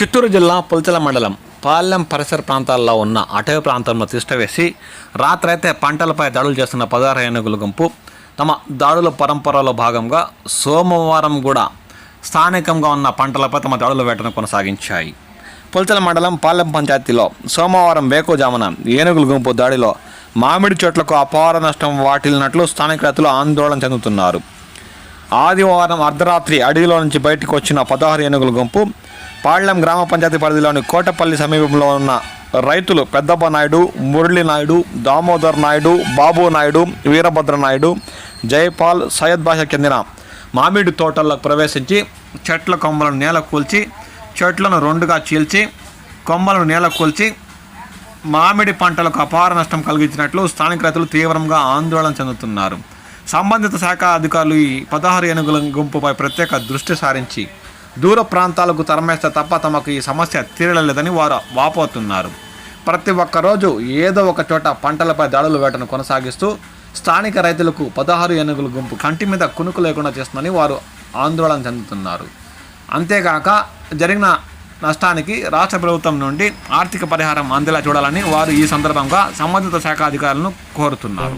చిత్తూరు జిల్లా పుల్చల మండలం పాలెం పరిసర ప్రాంతాల్లో ఉన్న అటవీ ప్రాంతంలో తిష్టవేసి రాత్రైతే పంటలపై దాడులు చేస్తున్న 16 ఏనుగుల గుంపు తమ దాడుల పరంపరలో భాగంగా సోమవారం కూడా స్థానికంగా ఉన్న పంటలపై తమ దాడుల వేటను కొనసాగించాయి. పుల్చల మండలం పాలెం పంచాయతీలో సోమవారం వేకువజామున ఏనుగుల గుంపు దాడిలో మామిడి చెట్లకు అపార నష్టం వాటిల్లినట్లు స్థానిక రైతులు ఆందోళన చెందుతున్నారు. ఆదివారం అర్ధరాత్రి అడవిలో నుంచి బయటకు వచ్చిన 16 ఏనుగుల గుంపు పాళ్లెం గ్రామ పంచాయతీ పరిధిలోని కోటపల్లి సమీపంలో ఉన్న రైతులు పెద్దప్ప నాయుడు, మురళీ నాయుడు, దామోదర్ నాయుడు, బాబు నాయుడు, వీరభద్ర నాయుడు, జైపాల్, సయ్యద్ భాషకు చెందిన మామిడి తోటల్లోకి ప్రవేశించి చెట్ల కొమ్మలను నేల కూల్చి చెట్లను రెండుగా చీల్చి కొమ్మలను నేల కూల్చి మామిడి పంటలకు అపార నష్టం కలిగించినట్లు స్థానిక రైతులు తీవ్రంగా ఆందోళన చెందుతున్నారు. సంబంధిత శాఖ అధికారులు ఈ 16 ఏనుగుల గుంపుపై ప్రత్యేక దృష్టి సారించి దూర ప్రాంతాలకు తరమేస్తే తప్ప తమకు ఈ సమస్య తీరలేదని వారు వాపోతున్నారు. ప్రతి ఒక్కరోజు ఏదో ఒక చోట పంటలపై దాడుల వేటను కొనసాగిస్తూ స్థానిక రైతులకు 16 ఏనుగుల గుంపు కంటి మీద కునుకు లేకుండా చేస్తుందని వారు ఆందోళన చెందుతున్నారు. అంతేగాక జరిగిన నష్టానికి రాష్ట్ర ప్రభుత్వం నుండి ఆర్థిక పరిహారం అందేలా చూడాలని వారు ఈ సందర్భంగా సంబంధిత శాఖ అధికారులను కోరుతున్నారు.